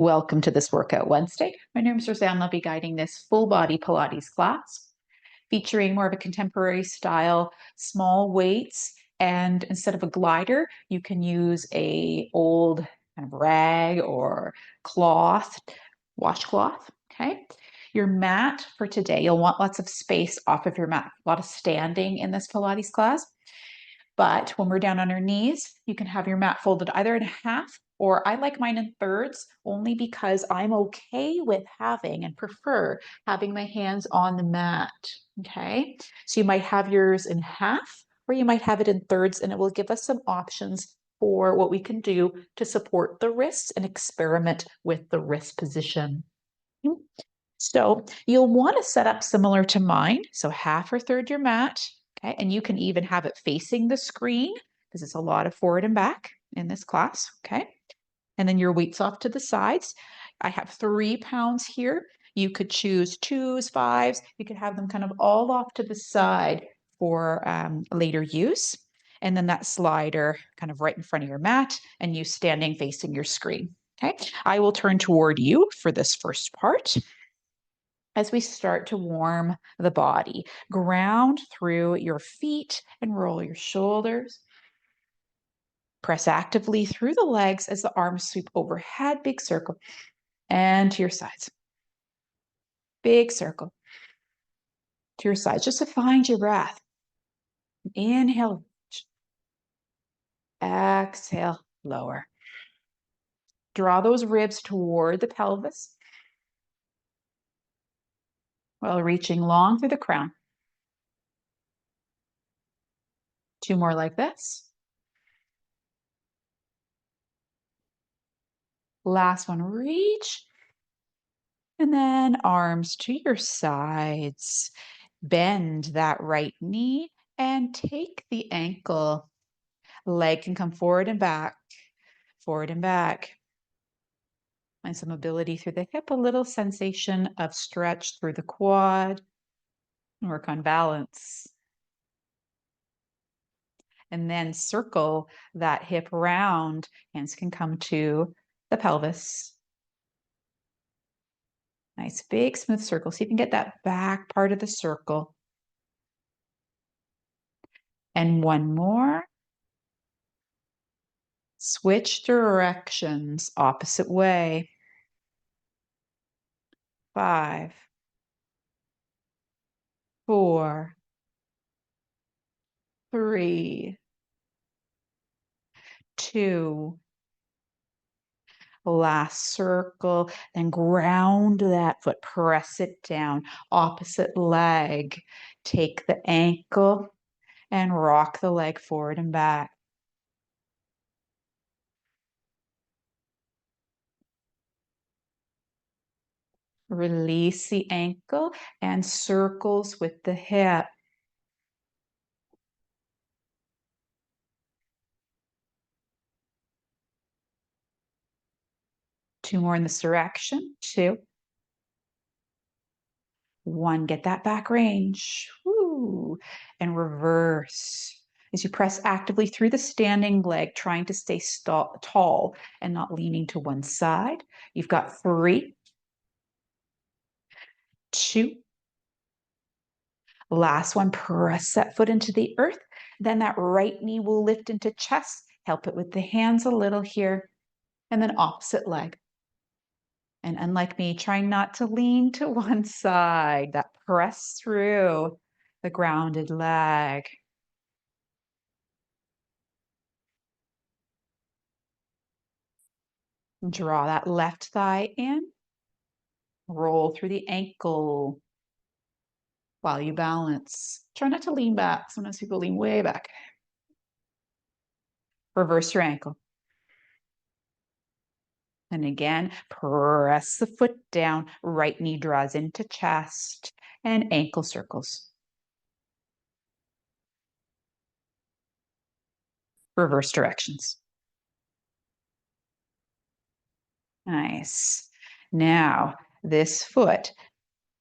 Welcome to this Workout Wednesday. My name is Roseanne. I'll be guiding this full body Pilates class featuring more of a contemporary style, small weights. And instead of a glider, you can use a old kind of rag or cloth, washcloth. Okay. Your mat for today, you'll want lots of space off of your mat, a lot of standing in this Pilates class. But when we're down on our knees, you can have your mat folded either in half, or I like mine in thirds only because I'm okay with having and prefer having my hands on the mat. Okay. So you might have yours in half, or you might have it in thirds, and it will give us some options for what we can do to support the wrists and experiment with the wrist position. So you'll want to set up similar to mine. So half or third your mat. Okay. And you can even have it facing the screen because it's a lot of forward and back in this class. Okay. And then your weights off to the sides. I have 3 pounds here. You could choose 2s, 5s. You could have them kind of all off to the side for later use. And then that slider kind of right in front of your mat and you standing facing your screen. Okay. I will turn toward you for this first part. As we start to warm the body, ground through your feet and roll your shoulders. Press actively through the legs as the arms sweep overhead, big circle, and to your sides. Big circle to your sides, just to find your breath. Inhale, exhale, lower. Draw those ribs toward the pelvis while reaching long through the crown. 2 more like this. Last one, reach. And then arms to your sides. Bend that right knee and take the ankle. Leg can come forward and back, forward and back. Find some mobility through the hip, a little sensation of stretch through the quad. Work on balance. And then circle that hip round. Hands can come to the pelvis. Nice big smooth circle. So you can get that back part of the circle. And one more. Switch directions, opposite way. 5, 4, 3, 2. Last circle, then ground that foot, press it down, opposite leg. Take the ankle and rock the leg forward and back. Release the ankle and circles with the hip. Two more in this direction. 2, 1. Get that back range. Woo. And reverse. As you press actively through the standing leg, trying to stay tall and not leaning to one side. You've got 3, 2. Last one, press that foot into the earth. Then that right knee will lift into chest. Help it with the hands a little here. And then opposite leg. And unlike me, trying not to lean to one side, that press through the grounded leg. Draw that left thigh in. Roll through the ankle while you balance. Try not to lean back. Sometimes people lean way back. Reverse your ankle. And again, press the foot down. Right knee draws into chest and ankle circles. Reverse directions. Nice. Now, this foot,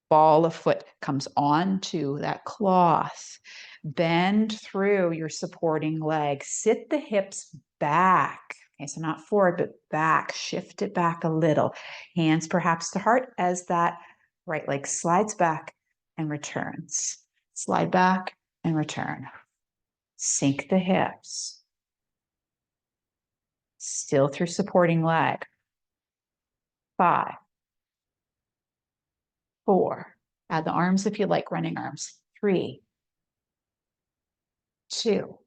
ball of foot, comes onto that cloth. Bend through your supporting leg. Sit the hips back. Okay, so not forward, but back. Shift it back a little. Hands perhaps to heart as that right leg slides back and returns. Slide back and return. Sink the hips. Still through supporting leg. 5, 4. Add the arms if you like, running arms. 3, 2.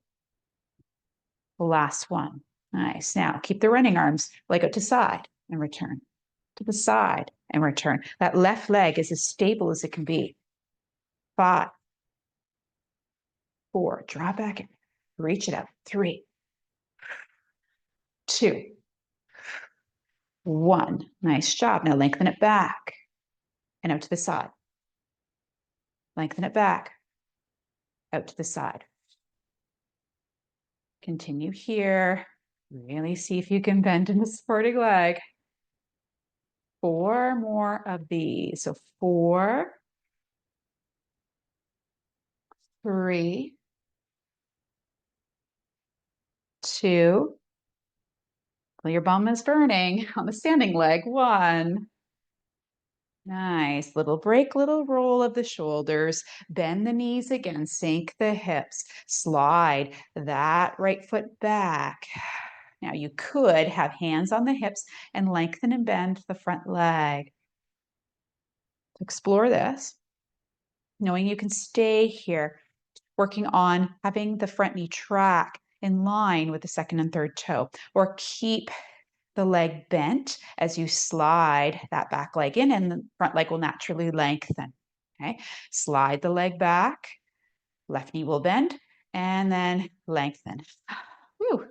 Last one. Nice. Now keep the running arms, leg out to side and return. To the side and return. That left leg is as stable as it can be. 5, 4. Draw back in. Reach it out. 3, 2, 1. Nice job. Now lengthen it back and out to the side. Lengthen it back, out to the side. Continue here. Really see if you can bend in the supporting leg. 4 more of these. So 4, 3, 2. Well, your bum is burning on the standing leg. 1. Nice. Little break, little roll of the shoulders. Bend the knees again. Sink the hips. Slide that right foot back. Now you could have hands on the hips and lengthen and bend the front leg. Explore this, knowing you can stay here, working on having the front knee track in line with the second and third toe, or keep the leg bent as you slide that back leg in, and the front leg will naturally lengthen. Okay, slide the leg back, left knee will bend, and then lengthen. Whew.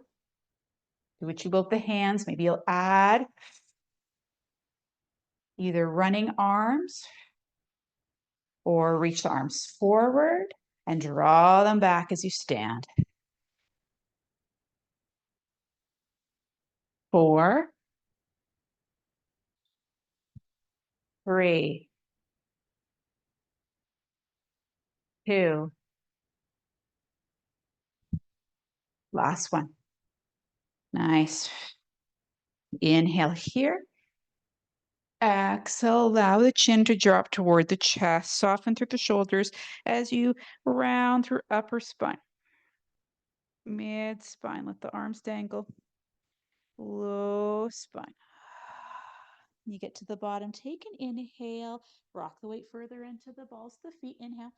Do what you will with the hands. Maybe you'll add either running arms or reach the arms forward and draw them back as you stand. 4, 3, 2. Last one. Nice. Inhale here. Exhale, allow the chin to drop toward the chest. Soften through the shoulders as you round through upper spine. Mid spine, let the arms dangle. Low spine. You get to the bottom, take an inhale. Rock the weight further into the balls of the feet. Inhale.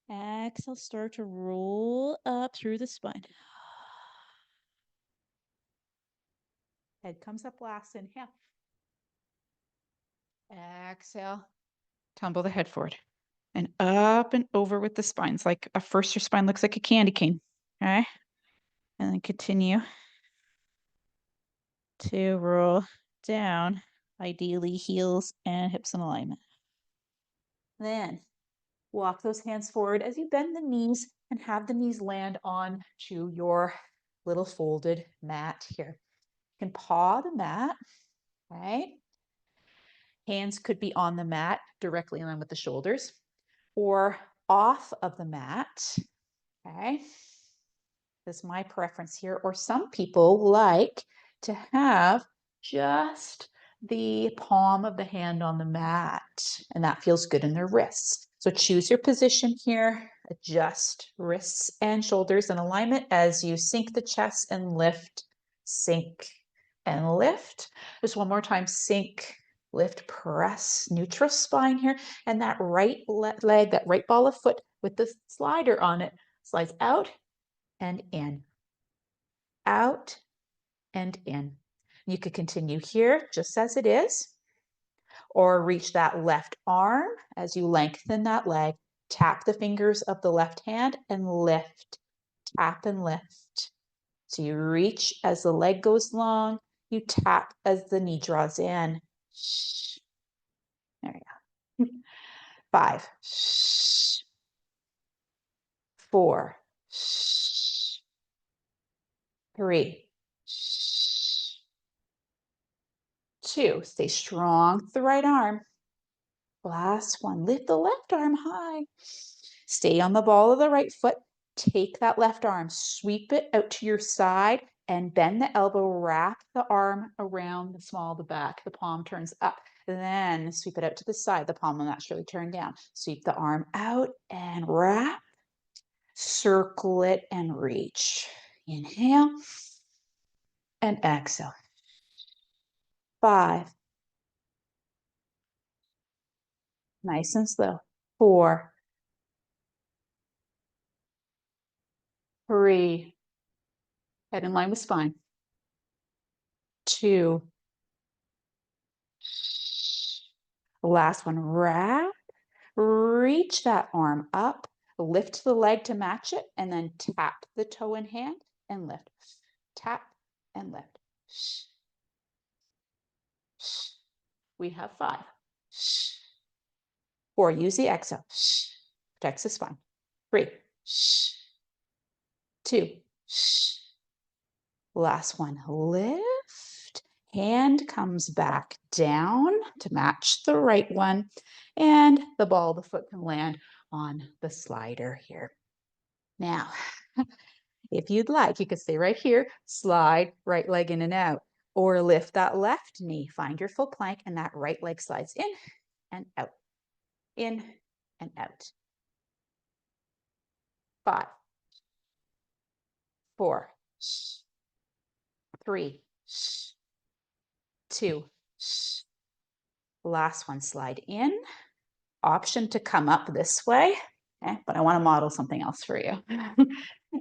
Exhale, start to roll up through the spine. Head comes up last. Inhale. Exhale. Tumble the head forward. And up and over with the spines. Like at first your spine looks like a candy cane. Okay. And then continue to roll down. Ideally heels and hips in alignment. Then walk those hands forward as you bend the knees and have the knees land on to your little folded mat here. You can paw the mat, right? Hands could be on the mat directly in line with the shoulders or off of the mat, okay? This is my preference here. Or some people like to have just the palm of the hand on the mat, and that feels good in their wrists. So choose your position here, adjust wrists and shoulders in alignment as you sink the chest and lift, sink and lift. Just one more time, sink, lift, press, neutral spine here. And that right leg, that right ball of foot with the slider on it, slides out and in, out and in. You could continue here just as it is, or reach that left arm as you lengthen that leg. Tap the fingers of the left hand and lift, tap and lift. So you reach as the leg goes long, you tap as the knee draws in. There you go. 5, 4, 3, 2. Stay strong with the right arm. Last one. Lift the left arm high. Stay on the ball of the right foot. Take that left arm, sweep it out to your side, and bend the elbow, wrap the arm around the small of the back. The palm turns up. Then sweep it out to the side. The palm will naturally turn down. Sweep the arm out and wrap. Circle it and reach. Inhale and exhale. 5. Nice and slow. 4. 3. Head in line with spine. 2. Last one. Wrap. Reach that arm up. Lift the leg to match it, and then tap the toe in hand and lift. Tap and lift. We have 5. 4. Use the exhale. Protects the spine. 3. 2. Last one. Lift. Hand comes back down to match the right one, and the ball of the foot can land on the slider here. Now, if you'd like, you could stay right here, slide right leg in and out, or lift that left knee. Find your full plank, and that right leg slides in and out, in and out. 5, 4, 3, 2. Last one, slide in. Option to come up this way, but I want to model something else for you.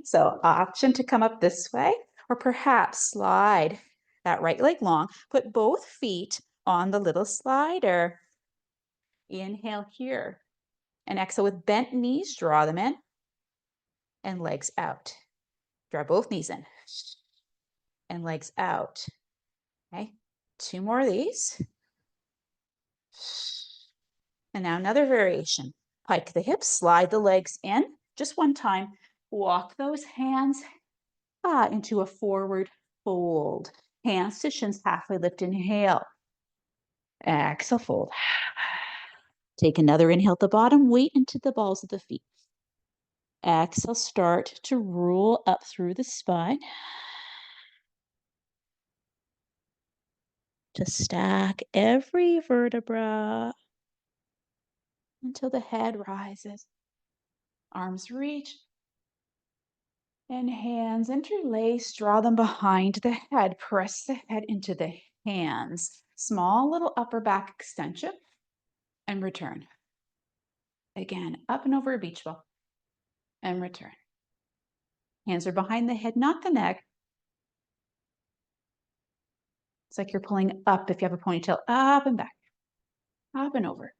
So option to come up this way, or perhaps slide that right leg long, put both feet on the little slider. Inhale here, and exhale with bent knees, draw them in, and legs out. Draw both knees in, and legs out. Okay, 2 more of these. And now another variation. Pike the hips, slide the legs in, just one time. Walk those hands into a forward fold. Hands to shins, halfway lift, inhale. Exhale, fold. Take another inhale at the bottom, weight into the balls of the feet. Exhale, start to roll up through the spine. To stack every vertebra until the head rises. Arms reach and hands interlace. Draw them behind the head. Press the head into the hands. Small little upper back extension and return. Again, up and over a beach ball and return. Hands are behind the head, not the neck. It's like you're pulling up if you have a ponytail, up and back, up and over.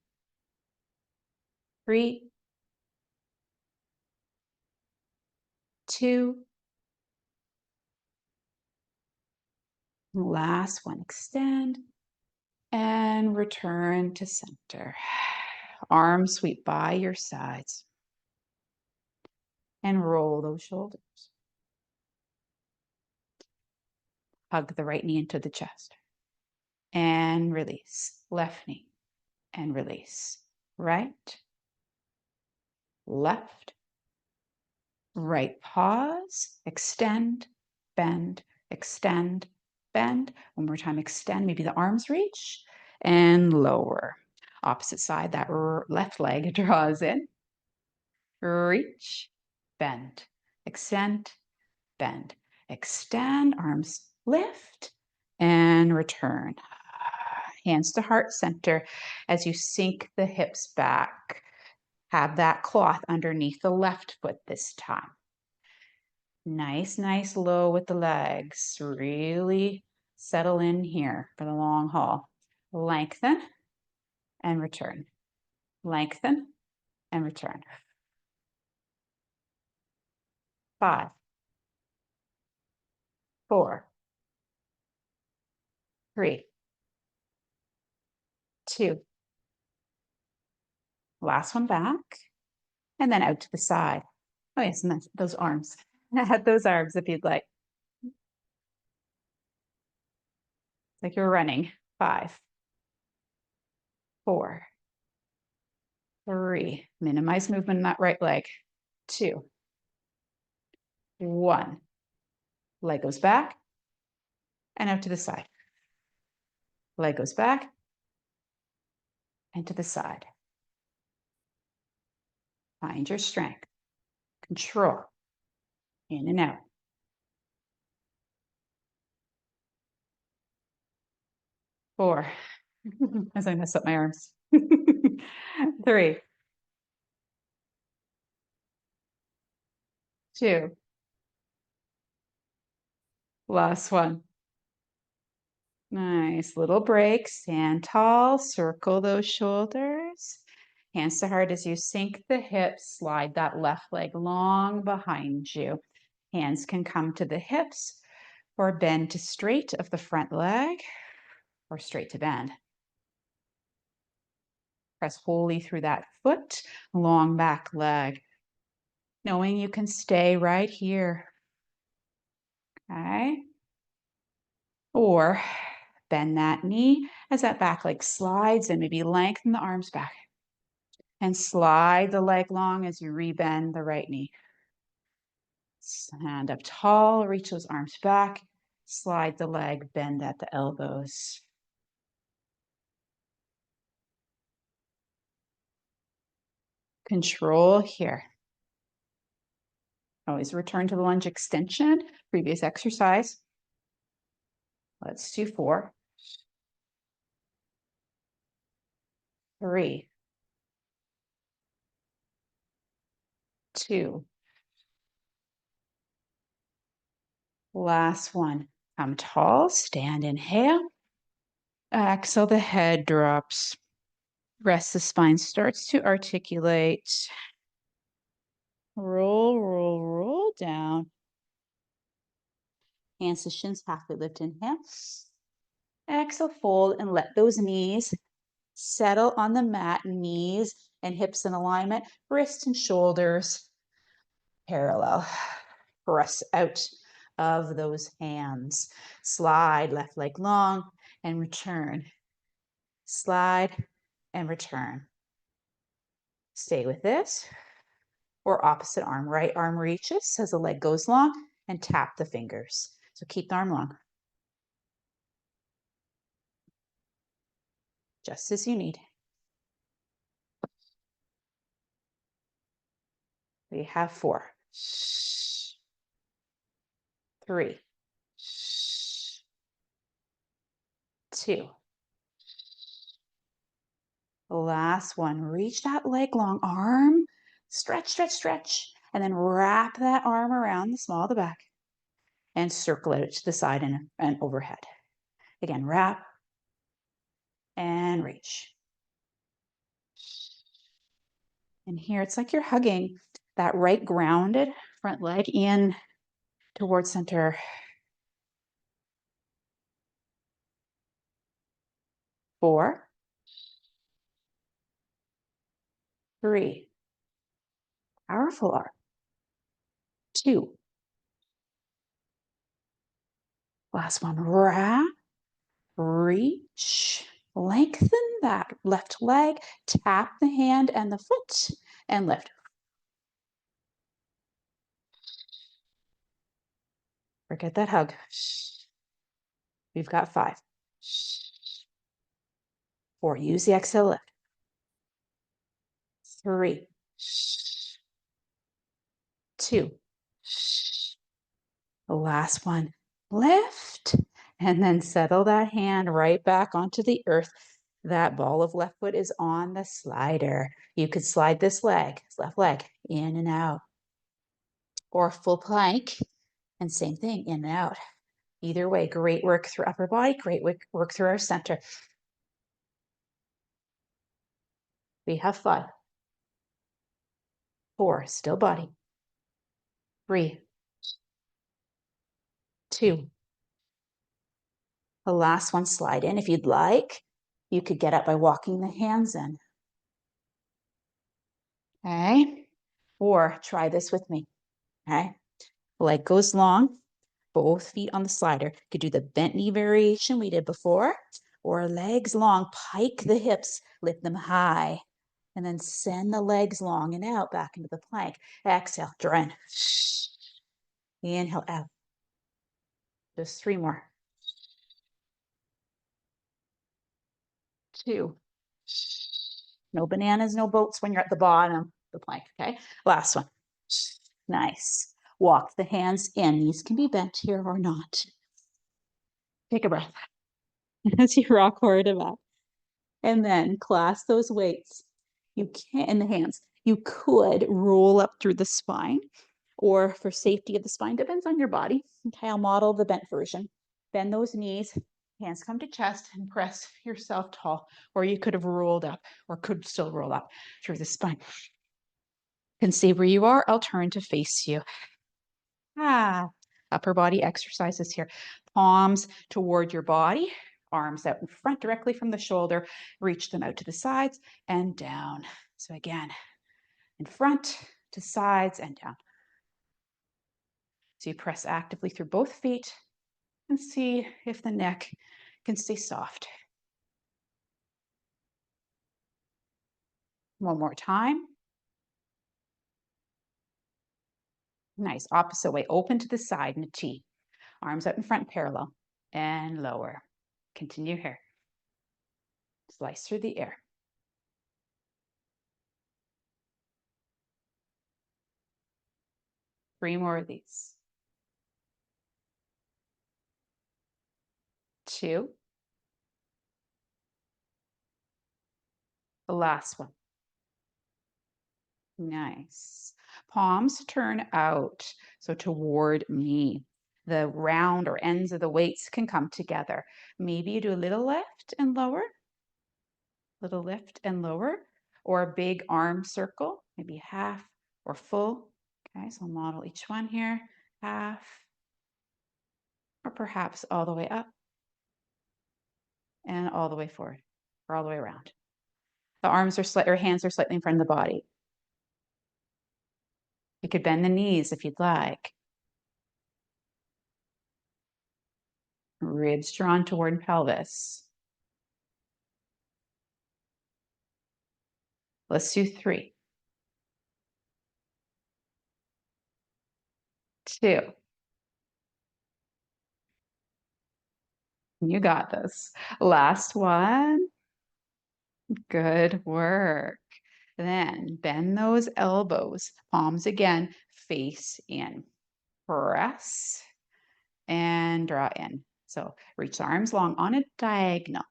3, 2. Last one, extend and return to center. Arms sweep by your sides and roll those shoulders. Hug the right knee into the chest and release. Left knee and release. Right, left, right, pause, extend, bend, extend, bend. One more time, extend, maybe the arms reach, and lower. Opposite side, that left leg draws in, reach, bend, extend, bend, extend, arms lift, and return. Hands to heart center as you sink the hips back. Have that cloth underneath the left foot this time. Nice, nice low with the legs. Really settle in here for the long haul. Lengthen and return. Lengthen and return. 5, 4, 3, 2. Last one back. And then out to the side. Oh yes, and those arms. Those arms if you'd like. Like you're running. 5, 4, 3. Minimize movement in that right leg. 2, 1. Leg goes back. and out to the side. Leg goes back and to the side. Find your strength. Control. In and out. 4. As I mess up my arms. 3. 2. Last one. Nice little break. Stand tall. Circle those shoulders. Hands to heart as you sink the hips. Slide that left leg long behind you. Hands can come to the hips or bend to straight of the front leg or straight to bend. Press wholly through that foot, long back leg, knowing you can stay right here. Okay. Or bend that knee as that back leg slides and maybe lengthen the arms back. And slide the leg long as you rebend the right knee. Stand up tall, reach those arms back, slide the leg, bend at the elbows. Control here. Always return to the lunge extension, previous exercise. Let's do 4. 3. 2. Last one. Come tall, stand, inhale. Exhale, the head drops. Rest the spine starts to articulate. Roll, roll, roll down. Hands to shins, halfway lift, inhale. Exhale, fold and let those knees settle on the mat, knees and hips in alignment, wrists and shoulders parallel. Press out of those hands. Slide left leg long and return. Slide and return. Stay with this. Or opposite arm. Right arm reaches as the leg goes long and tap the fingers. So keep the arm long. Just as you need. We have 4. 3. 2. The last one. Reach that leg long. Arm. Stretch, stretch, stretch. And then wrap that arm around the small of the back. And circle it to the side and overhead. Again, wrap. And reach. And here, it's like you're hugging that right grounded front leg in towards center. 4. 3. Powerful arm. 2. Last one. Wrap. Reach. Lengthen that left leg. Tap the hand and the foot and lift. Forget that hug. We've got 5. 4. Use the exhale lift. 3. 2. The last one. Lift. And then settle that hand right back onto the earth. That ball of left foot is on the slider. You could slide this leg, left leg, in and out. Or full plank. And same thing, in and out. Either way, great work through upper body, great work through our center. We have 5. 4, still body. 3. 2. The last one, slide in. If you'd like, you could get up by walking the hands in. Okay. Or try this with me. Okay. Leg goes long, both feet on the slider. You could do the bent knee variation we did before, or legs long, pike the hips, lift them high, and then send the legs long and out back into the plank. Exhale, draw in. Inhale out. Just 3 more. 2. No bananas, no boats when you're at the bottom of the plank, okay? Last one. Nice. Walk the hands in. These can be bent here or not. Take a breath as you rock forward and back. And then clasp those weights. You can in the hands. You could roll up through the spine, or for safety of the spine, depends on your body. Okay, I'll model the bent version. Bend those knees, hands come to chest, and press yourself tall. Or you could have rolled up, or could still roll up through the spine. You can see where you are. I'll turn to face you. Upper body exercises here. Palms toward your body, arms out in front directly from the shoulder. Reach them out to the sides and down. So again, in front to sides and down. So you press actively through both feet and see if the neck can stay soft. One more time. Nice. Opposite way. Open to the side in a T. Arms out in front parallel and lower. Continue here. Slice through the air. 3 more of these. 2. The last one. Nice. Palms turn out, so toward me. The round or ends of the weights can come together. Maybe you do a little lift and lower, little lift and lower, or a big arm circle, maybe half or full. Okay, so I'll model each one here, half, or perhaps all the way up and all the way forward, or all the way around. The arms are slightly, or hands are slightly in front of the body. You could bend the knees if you'd like. Ribs drawn toward pelvis. Let's do 3. 2. You got this. Last one. Good work. Then bend those elbows, palms again, face in. Press and draw in. So reach the arms long on a diagonal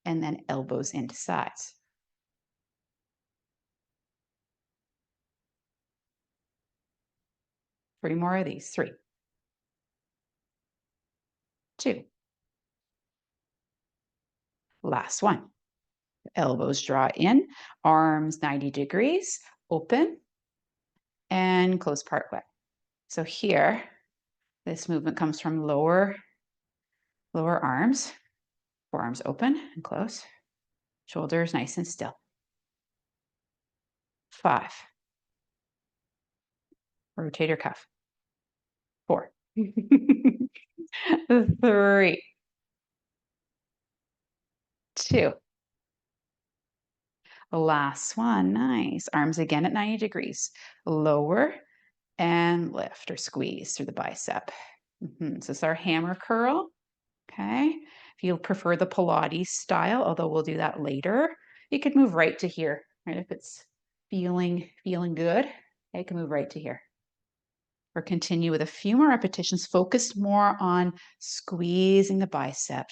and then elbows into sides. 3 more of these. 3. 2. Last one. Elbows draw in, arms 90 degrees, open, and close part way. So here, this movement comes from lower arms, forearms open and close, shoulders nice and still. 5. Rotator cuff. 4. 3. 2. Last one. Nice. Arms again at 90 degrees. Lower and lift or squeeze through the bicep. So it's our hammer curl. Okay. If you prefer the Pilates style, although we'll do that later, you could move right to here. Right? If it's feeling good, okay, you can move right to here. Or continue with a few more repetitions, focused more on squeezing the bicep.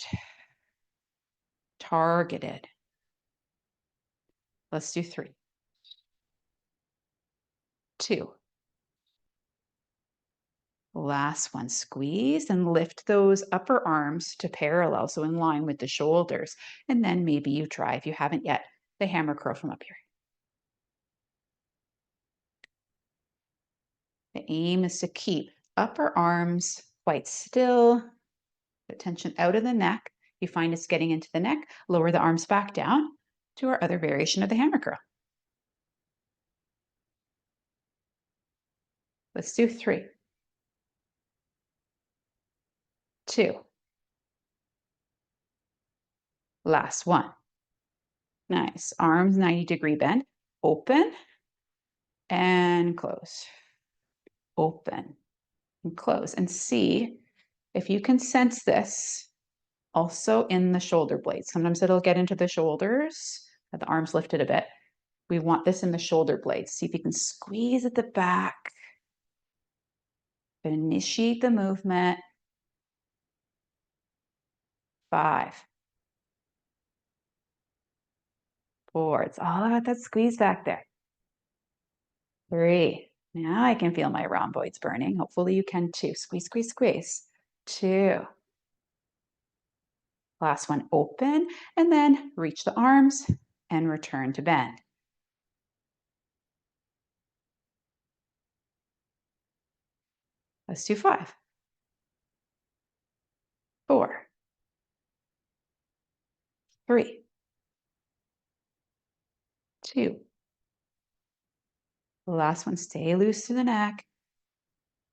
Targeted. Let's do 3. 2. Last one, squeeze and lift those upper arms to parallel, so in line with the shoulders. And then maybe you try, if you haven't yet, the hammer curl from up here. The aim is to keep upper arms quite still, the tension out of the neck. You find it's getting into the neck, lower the arms back down to our other variation of the hammer curl. Let's do 3. 2. Last one. Nice. Arms 90-degree bend. Open and close. Open and close. And see if you can sense this also in the shoulder blades. Sometimes it'll get into the shoulders, have the arms lifted a bit. We want this in the shoulder blades. See if you can squeeze at the back. Initiate the movement. 5, 4. It's all about that squeeze back there. 3. Now I can feel my rhomboids burning. Hopefully you can too. Squeeze, squeeze, squeeze. 2. Last one, open, and then reach the arms and return to bend. Let's do 5, 4, 3, 2. Last one, stay loose to the neck.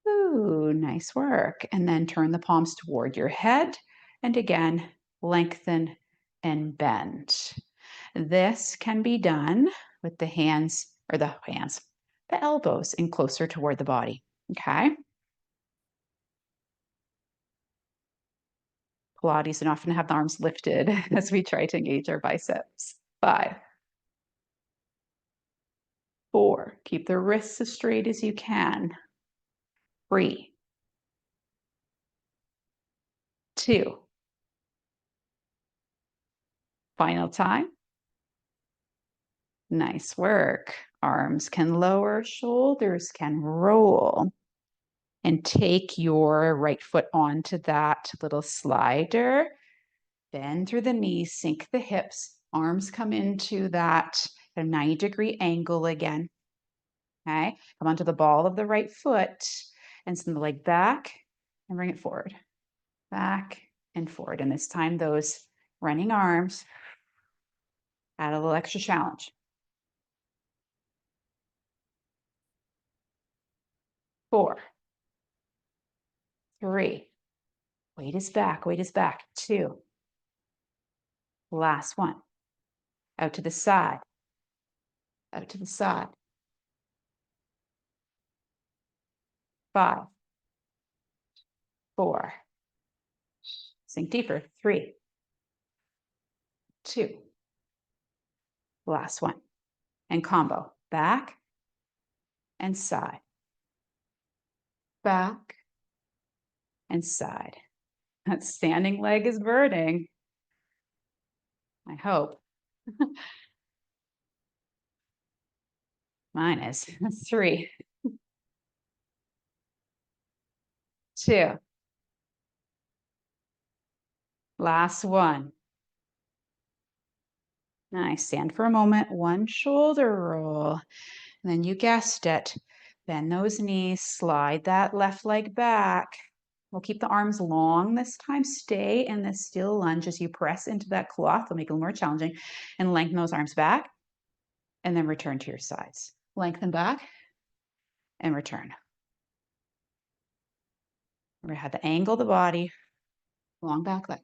Ooh, nice work. And then turn the palms toward your head. And again, lengthen and bend. This can be done with the elbows in closer toward the body. Okay. Pilates and often have the arms lifted as we try to engage our biceps. 5, 4, keep the wrists as straight as you can. 3, 2, final time. Nice work. Arms can lower, shoulders can roll. And take your right foot onto that little slider. Bend through the knees, sink the hips. Arms come into that 90-degree angle again. Okay, come onto the ball of the right foot and send the leg back and bring it forward. Back and forward. And this time, those running arms add a little extra challenge. 4, 3, weight is back, weight is back. 2, last one. Out to the side, out to the side. 5, 4, sink deeper. 3, 2, last one. And combo, back and side, back and side. That standing leg is burning. I hope. Mine is. 3, 2, last one. Nice. Stand for a moment. One shoulder roll. And then you guessed it. Bend those knees. Slide that left leg back. We'll keep the arms long this time. Stay in the still lunge as you press into that cloth. It'll make it a little more challenging. And lengthen those arms back. And then return to your sides. Lengthen back and return. We're going to have the angle of the body. Long back leg.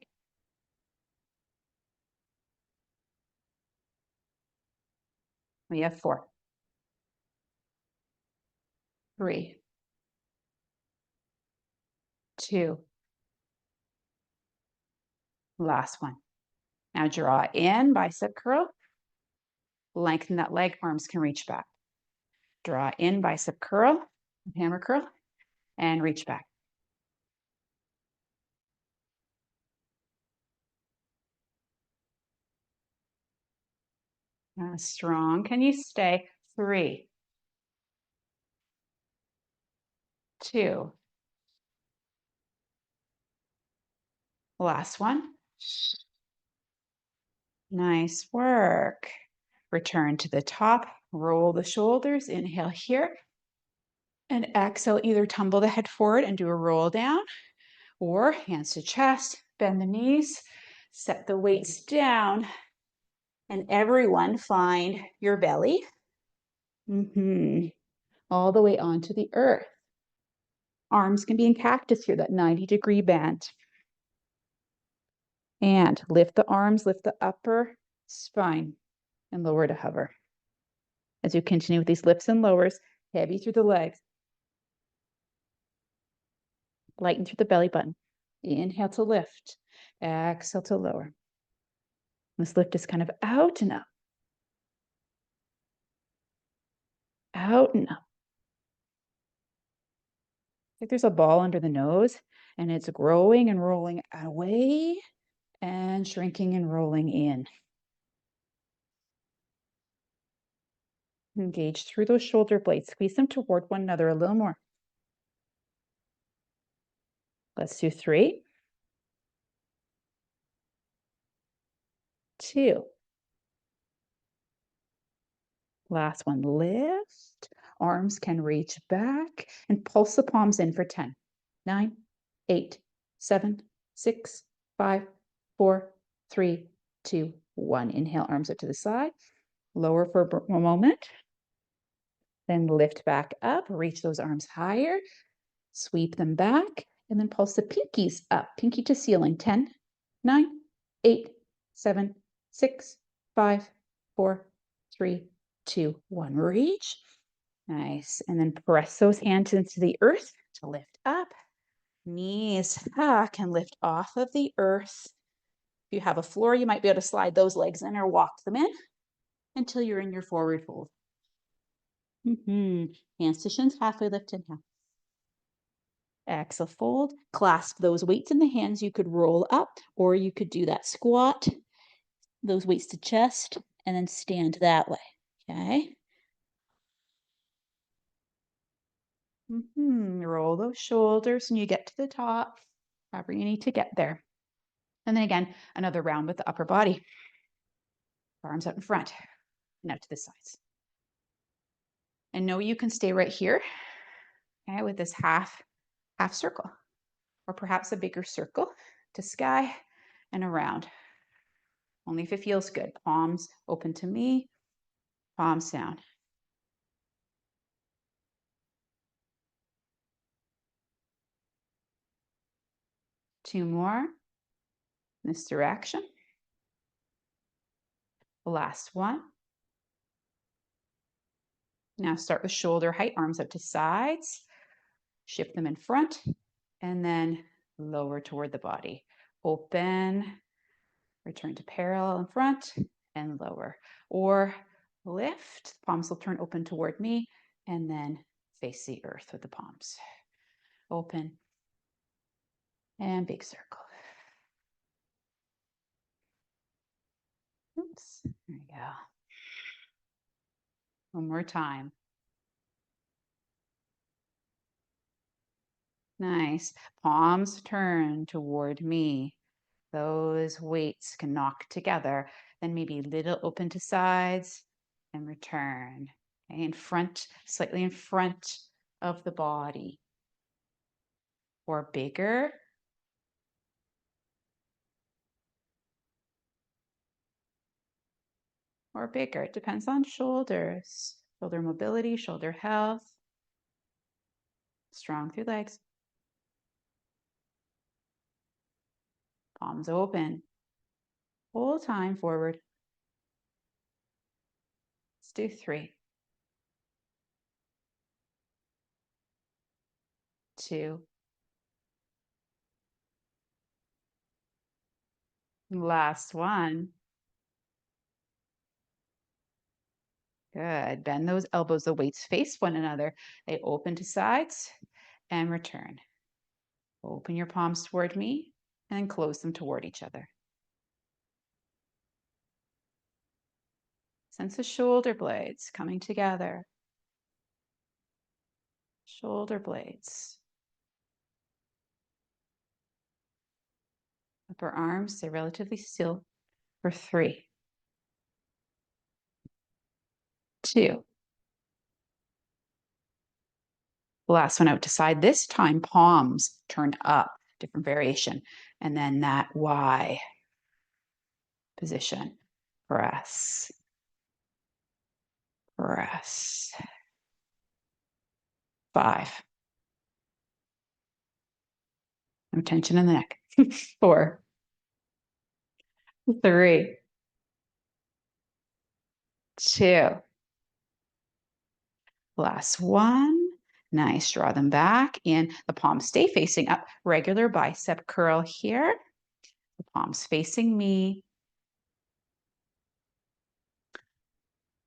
We have 4, 3, 2, last one. Now draw in, bicep curl. Lengthen that leg, arms can reach back. Draw in, bicep curl, hammer curl, and reach back. Strong. Can you stay? 3, 2, last one. Nice work. Return to the top, roll the shoulders, inhale here, and exhale, either tumble the head forward and do a roll down, or hands to chest, bend the knees, set the weights down, and everyone find your belly all the way onto the earth. Arms can be in cactus here, that 90-degree bend. And lift the arms, lift the upper spine, and lower to hover. As you continue with these lifts and lowers, heavy through the legs. Lighten through the belly button. Inhale to lift. Exhale to lower. This lift is kind of out and up. Out and up. Like there's a ball under the nose and it's growing and rolling away and shrinking and rolling in. Engage through those shoulder blades. Squeeze them toward one another a little more. Let's do 3, 2. Last one. Lift. Arms can reach back and pulse the palms in for 10, 9, 8, 7, 6, 5, 4, 3, 2, 1. Inhale, arms up to the side. Lower for a moment. Then lift back up. Reach those arms higher. Sweep them back. And then pulse the pinkies up. Pinky to ceiling. 10, 9, 8, 7, 6, 5, 4, 3, 2, 1. Reach. Nice. And then press those hands into the earth to lift up. Knees can lift off of the earth. If you have a floor, you might be able to slide those legs in or walk them in until you're in your forward fold. Hands to shins, halfway lift, inhale. Exhale, fold. Clasp those weights in the hands. You could roll up or you could do that squat, those weights to chest, and then stand that way. Okay. Roll those shoulders and you get to the top, however you need to get there. And then again, another round with the upper body. Arms out in front and out to the sides. And know you can stay right here, okay, with this half circle, or perhaps a bigger circle to sky and around. Only if it feels good. Palms open to me, palms down. Two more in this direction. The last one. Now start with shoulder height, arms up to sides. Shift them in front and then lower toward the body. Open, return to parallel in front and lower. Or lift, palms will turn open toward me and then face the earth with the palms. Open and big circle. Oops, there you go. One more time. Nice. Palms turn toward me. Those weights can knock together. Then maybe a little open to sides and return. Okay, in front, slightly in front of the body. Or bigger. Or bigger. It depends on shoulders. Shoulder mobility, shoulder health. Strong through legs. Palms open. Whole time forward. Let's do 3, 2. Last one. Good. Bend those elbows. The weights face one another. They open to sides and return. Open your palms toward me and close them toward each other. Sense the shoulder blades coming together. Shoulder blades. Upper arms stay relatively still for 3, 2. Last one out to side. This time, palms turn up, different variation. And then that Y position. Press. Press. 5. No tension in the neck. 4, 3, 2. Last one. Nice. Draw them back and the palms stay facing up. Regular bicep curl here. The palms facing me.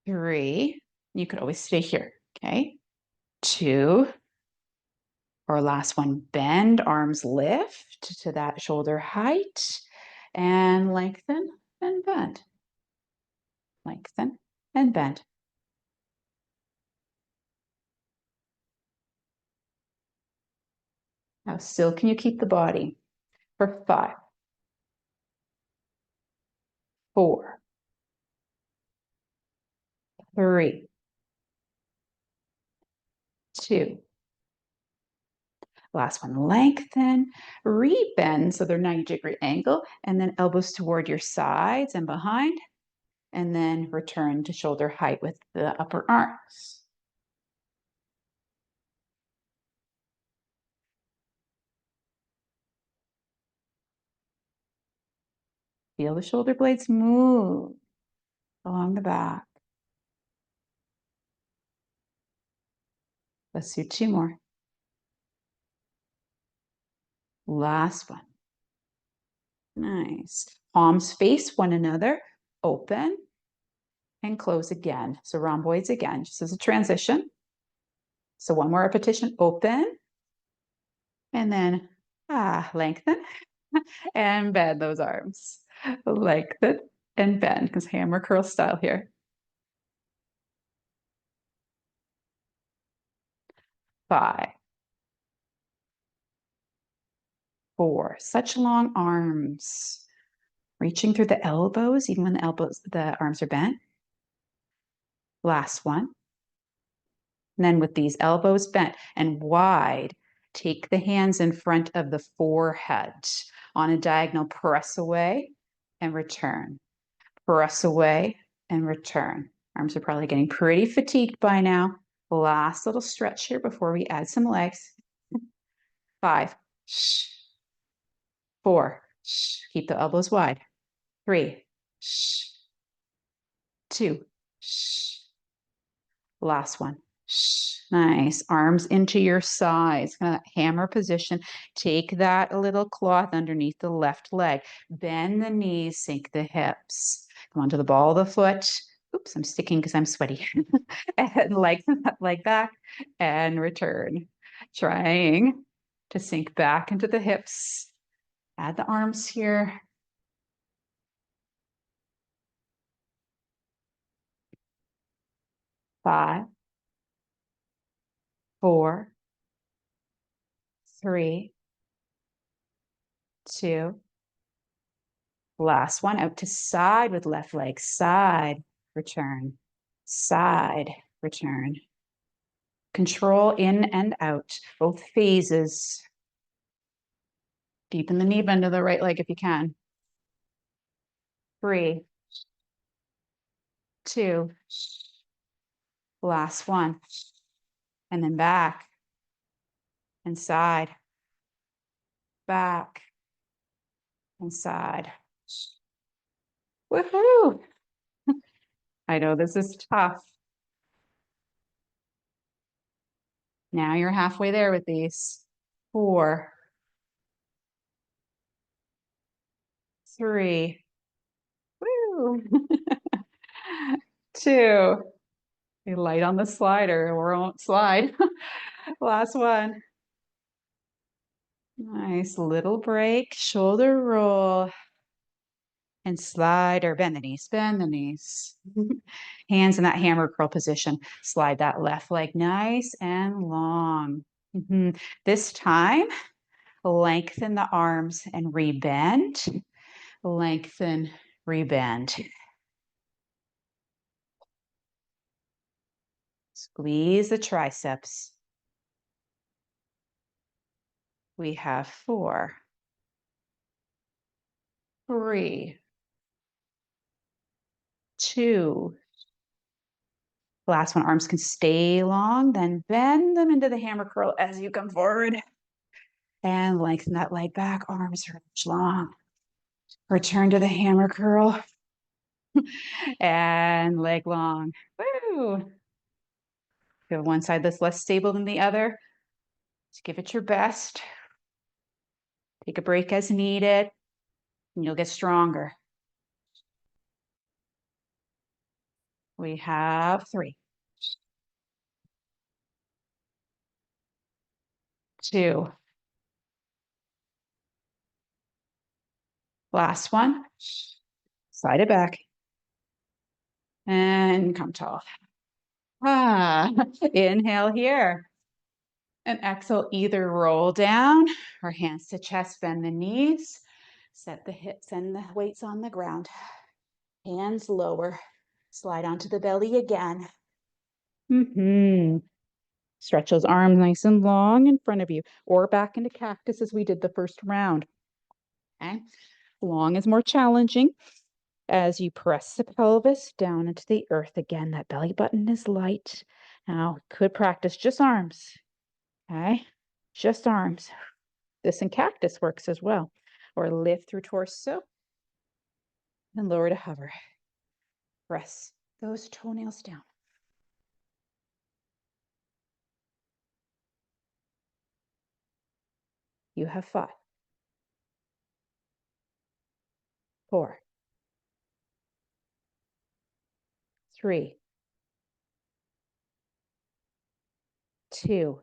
3. You could always stay here. Okay. 2. Or last one, bend, arms lift to that shoulder height and lengthen and bend. Lengthen and bend. How still can you keep the body? For 5, 4, 3, 2. Last one, lengthen, rebend so they're 90-degree angle, and then elbows toward your sides and behind, and then return to shoulder height with the upper arms. Feel the shoulder blades move along the back. Let's do 2 more. Last one. Nice. Palms face one another, open and close again. So rhomboids again, just as a transition. So one more repetition, open, and then lengthen and bend those arms. Lengthen and bend, because hammer curl style here. 5, 4, such long arms. Reaching through the elbows, even when the arms are bent. Last one. And then with these elbows bent and wide, take the hands in front of the forehead. On a diagonal, press away and return. Press away and return. Arms are probably getting pretty fatigued by now. Last little stretch here before we add some legs. 5, 4, keep the elbows wide. 3, 2, last one. Nice. Arms into your sides, kind of that hammer position. Take that little cloth underneath the left leg. Bend the knees, sink the hips. Come onto the ball of the foot. Oops, I'm sticking because I'm sweaty. And lengthen that leg back and return. Trying to sink back into the hips. Add the arms here. 5, 4, 3, 2. Last one, out to side with left leg, side, return, side, return. Control in and out, both phases. Deepen the knee bend of the right leg if you can. 3, 2, last one. And then back and side, back and side. Woohoo! I know this is tough. Now you're halfway there with these. 4, 3, woo! 2, be light on the slider or won't slide. Last one. Nice little break, shoulder roll, and slide or bend the knees, bend the knees. Hands in that hammer curl position. Slide that left leg nice and long. This time, lengthen the arms and rebend. Lengthen, rebend. Squeeze the triceps. We have 4, 3, 2. Last one, arms can stay long, then bend them into the hammer curl as you come forward. And lengthen that leg back, arms reach long. Return to the hammer curl. And leg long. Woo! Feel one side that's less stable than the other. Just give it your best. Take a break as needed. And you'll get stronger. We have 3, 2. Last one. Slide it back. And come tall. Inhale here. And exhale, either roll down or hands to chest, bend the knees, set the hips and the weights on the ground. Hands lower, slide onto the belly again. Stretch those arms nice and long in front of you, or back into cactus as we did the first round. Okay, long is more challenging as you press the pelvis down into the earth again. That belly button is light. Now, could practice just arms. Okay, just arms. This in cactus works as well. Or lift through torso and lower to hover. Press those toenails down. You have 5, 4, 3, 2.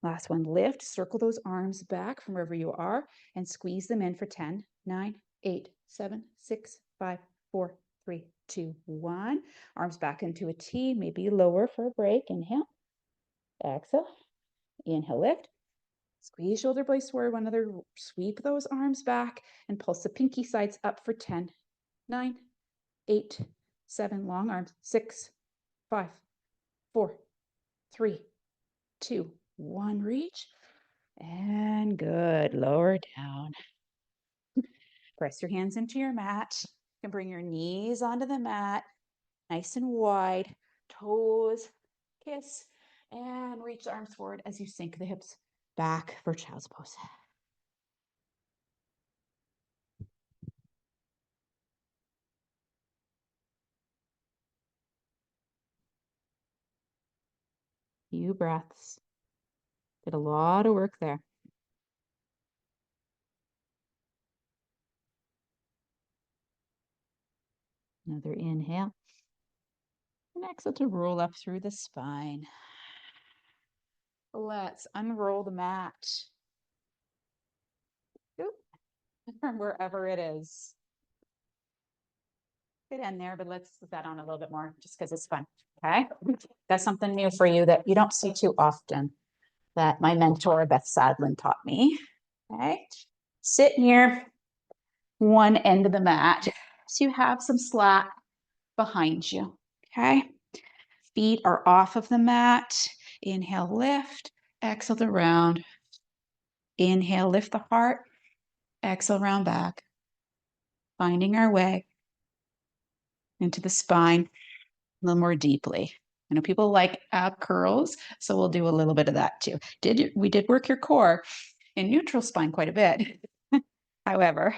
Last one, lift, circle those arms back from wherever you are and squeeze them in for 10, 9, 8, 7, 6, 5, 4, 3, 2, 1. Arms back into a T, maybe lower for a break. Inhale, exhale, inhale, lift. Squeeze shoulder blades toward one another, sweep those arms back and pulse the pinky sides up for 10, 9, 8, 7, long arms, 6, 5, 4, 3, 2, 1, reach. And good, lower down. Press your hands into your mat. You can bring your knees onto the mat, nice and wide, toes kiss, and reach the arms forward as you sink the hips back for child's pose. Few breaths. Did a lot of work there. Another inhale. And exhale to roll up through the spine. Let's unroll the mat. Oop. From wherever it is. Could end there, but let's put that on a little bit more just because it's fun. Okay. That's something new for you that you don't see too often that my mentor, Beth Sadlin, taught me. Okay. Sit near one end of the mat so you have some slack behind you. Okay. Feet are off of the mat. Inhale, lift. Exhale the round. Inhale, lift the heart. Exhale, round back. Finding our way into the spine a little more deeply. I know people like ab curls, so we'll do a little bit of that too. We did work your core in neutral spine quite a bit. However,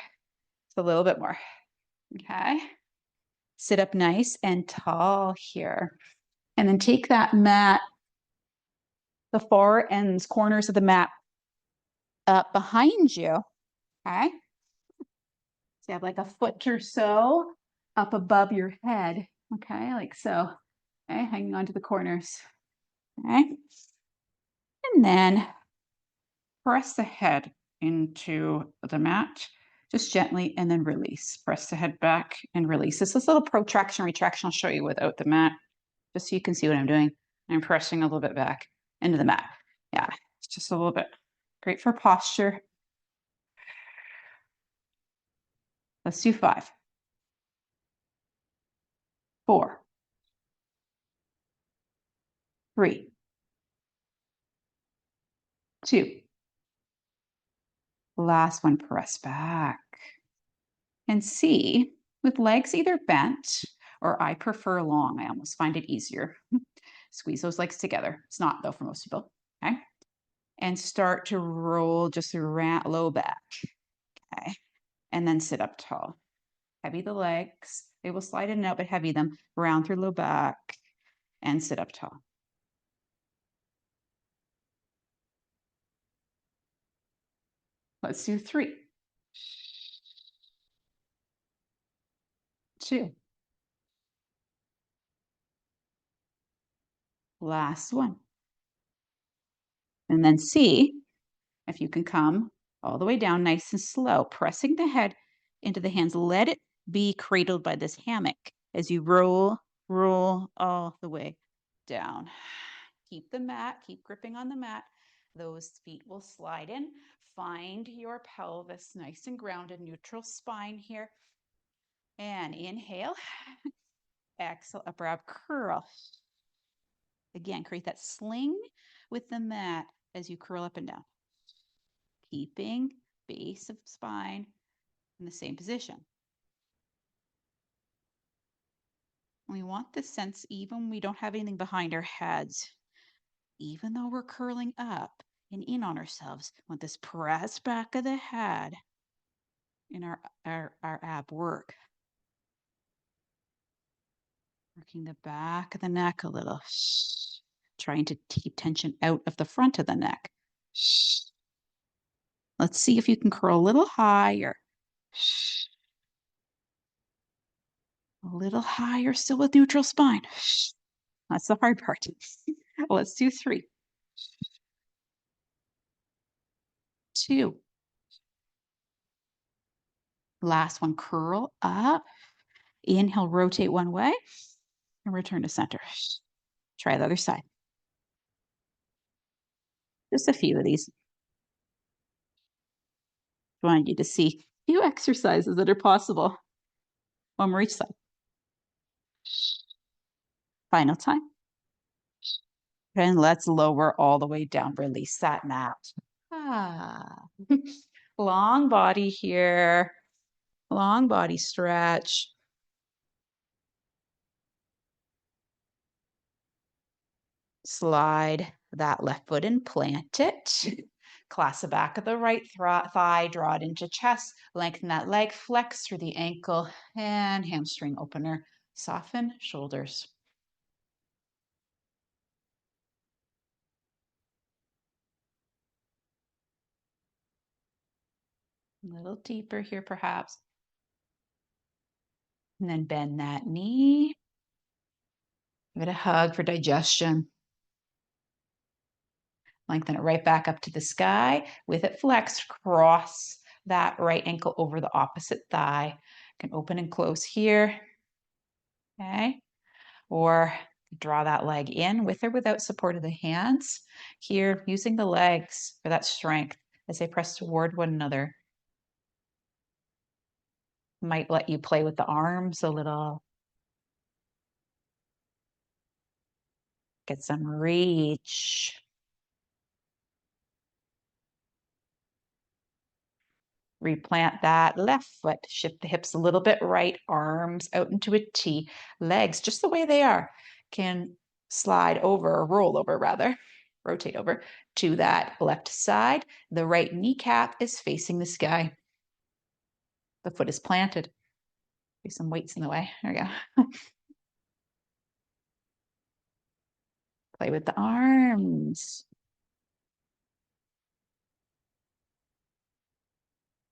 it's a little bit more. Okay. Sit up nice and tall here. And then take that mat, the far ends, corners of the mat up behind you. Okay. So you have like a foot or so up above your head. Okay, like so. Okay, hanging onto the corners. Okay. And then press the head into the mat, just gently, and then release. Press the head back and release. This is a little protraction, retraction I'll show you without the mat, just so you can see what I'm doing. I'm pressing a little bit back into the mat. Yeah, it's just a little bit. Great for posture. Let's do 5, 4, 3, 2. Last one, press back. And see, with legs either bent or I prefer long. I almost find it easier. Squeeze those legs together. It's not though for most people. Okay. And start to roll just around low back. Okay. And then sit up tall. Heavy the legs. They will slide in and out, but heavy them. Round through low back and sit up tall. Let's do 3, 2. Last one. And then see if you can come all the way down nice and slow, pressing the head into the hands. Let it be cradled by this hammock as you roll all the way down. Keep the mat, keep gripping on the mat. Those feet will slide in. Find your pelvis nice and grounded, neutral spine here. And inhale. Exhale, upper ab curl. Again, create that sling with the mat as you curl up and down. Keeping base of spine in the same position. We want this sense, even when we don't have anything behind our heads, even though we're curling up and in on ourselves, we want this press back of the head in our ab work. Working the back of the neck a little. Trying to keep tension out of the front of the neck. Let's see if you can curl a little higher. A little higher still with neutral spine. That's the hard part. Let's do 3, 2. Last one, curl up. Inhale, rotate one way and return to center. Try the other side. Just a few of these. I want you to see a few exercises that are possible. One more each side. Final time. And let's lower all the way down. Release that mat. Long body here. Long body stretch. Slide that left foot and plant it. Clasp the back of the right thigh, draw it into chest, lengthen that leg, flex through the ankle, and hamstring opener. Soften shoulders. A little deeper here, perhaps. And then bend that knee. Give it a hug for digestion. Lengthen it right back up to the sky. With it flexed, cross that right ankle over the opposite thigh. You can open and close here. Okay. Or draw that leg in with or without support of the hands. Here, using the legs for that strength as they press toward one another. Might let you play with the arms a little. Get some reach. Replant that left foot. Shift the hips a little bit right. Arms out into a T. Legs, just the way they are, can slide over, or roll over rather, rotate over to that left side. The right kneecap is facing the sky. The foot is planted. There's some weights in the way. There we go. Play with the arms.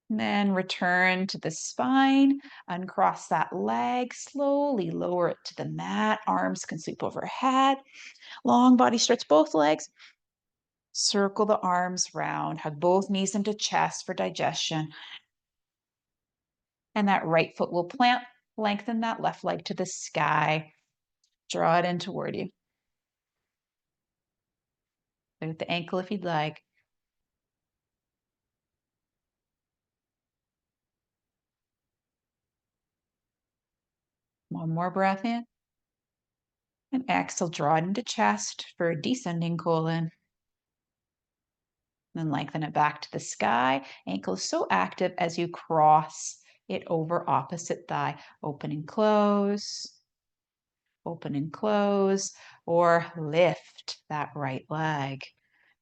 And then return to the spine, uncross that leg, slowly lower it to the mat. Arms can sweep overhead. Long body stretch both legs. Circle the arms round, hug both knees into chest for digestion. And that right foot will plant, lengthen that left leg to the sky. Draw it in toward you. Play with the ankle if you'd like. One more breath in. And exhale, draw it into chest for a descending colon. Then lengthen it back to the sky. Ankle is so active as you cross it over opposite thigh. Open and close. Open and close. Or lift that right leg.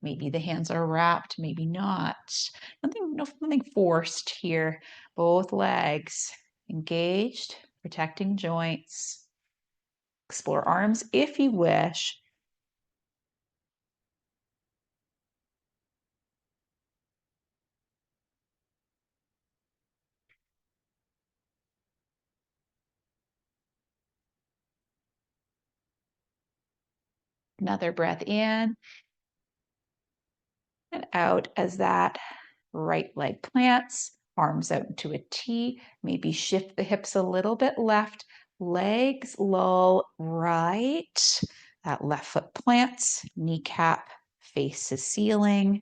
Maybe the hands are wrapped, maybe not. Nothing forced here. Both legs engaged, protecting joints. Explore arms if you wish. Another breath in and out as that right leg plants, arms out into a T. Maybe shift the hips a little bit left, legs lull right. That left foot plants, kneecap faces ceiling.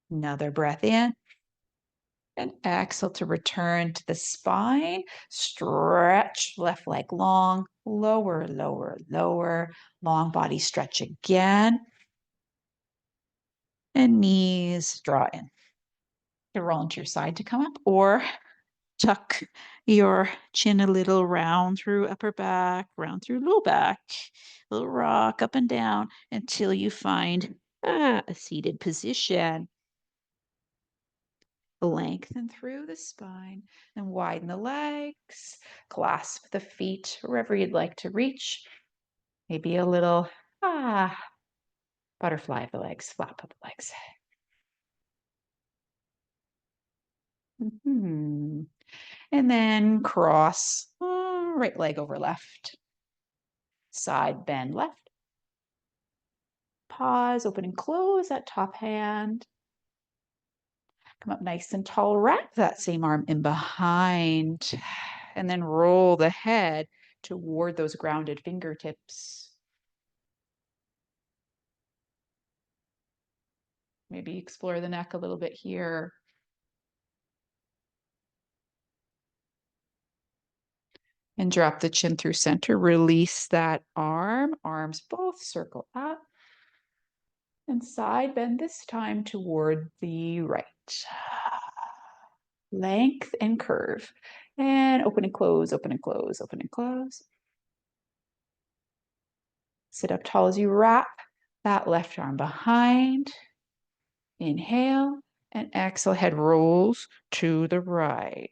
Another breath in. And exhale to return to the spine. Stretch left leg long, lower, lower, lower. Long body stretch again. And knees draw in. You roll into your side to come up, or tuck your chin a little, round through upper back, round through low back. Little rock up and down until you find a seated position. Lengthen through the spine and widen the legs. Clasp the feet wherever you'd like to reach. Maybe a little butterfly of the legs, flap of the legs. And then cross right leg over left. Side bend left. Pause, open and close that top hand. Come up nice and tall, wrap that same arm in behind, and then roll the head toward those grounded fingertips. Maybe explore the neck a little bit here. And drop the chin through center. Release that arm. Arms both circle up. And side bend this time toward the right. Length and curve. And open and close, open and close, open and close. Sit up tall as you wrap that left arm behind. Inhale and exhale, head rolls to the right.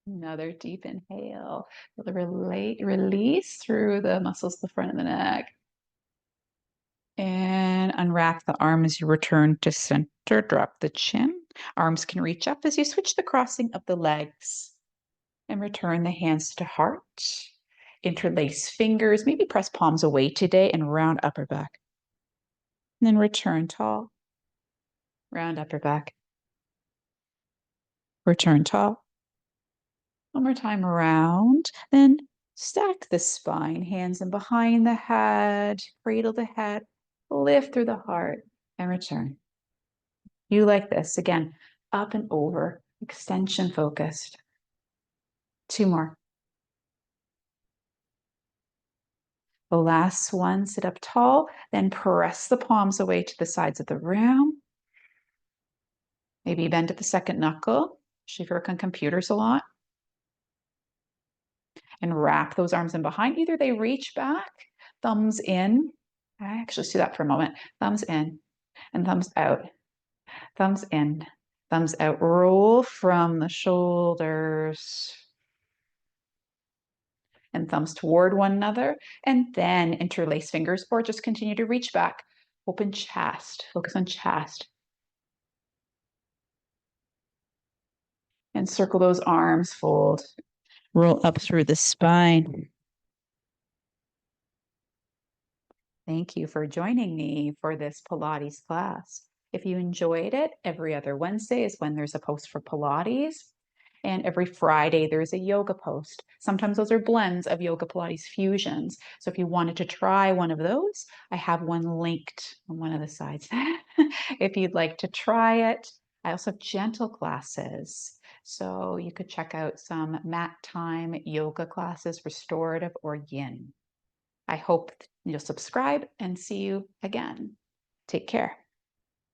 Another deep inhale. Release through the muscles of the front of the neck. And unwrap the arm as you return to center. Drop the chin. Arms can reach up as you switch the crossing of the legs. And return the hands to heart. Interlace fingers. Maybe press palms away today and round upper back. And then return tall. Round upper back. Return tall. One more time around. Then stack the spine, hands in behind the head, cradle the head, lift through the heart, and return. You like this. Again, up and over, extension focused. 2 more. The last one, sit up tall, then press the palms away to the sides of the room. Maybe bend at the second knuckle, especially if you work on computers a lot. And wrap those arms in behind. Either they reach back, thumbs in. I actually see that for a moment. Thumbs in and thumbs out. Thumbs in, thumbs out. Roll from the shoulders. And thumbs toward one another. And then interlace fingers or just continue to reach back. Open chest. Focus on chest. And circle those arms, fold. Roll up through the spine. Thank you for joining me for this Pilates class. If you enjoyed it, every other Wednesday is when there's a post for Pilates. And every Friday, there's a yoga post. Sometimes those are blends of yoga Pilates fusions. So if you wanted to try one of those, I have one linked on one of the sides. If you'd like to try it, I also have gentle classes. So you could check out some mat time yoga classes, restorative or yin. I hope you'll subscribe and see you again. Take care.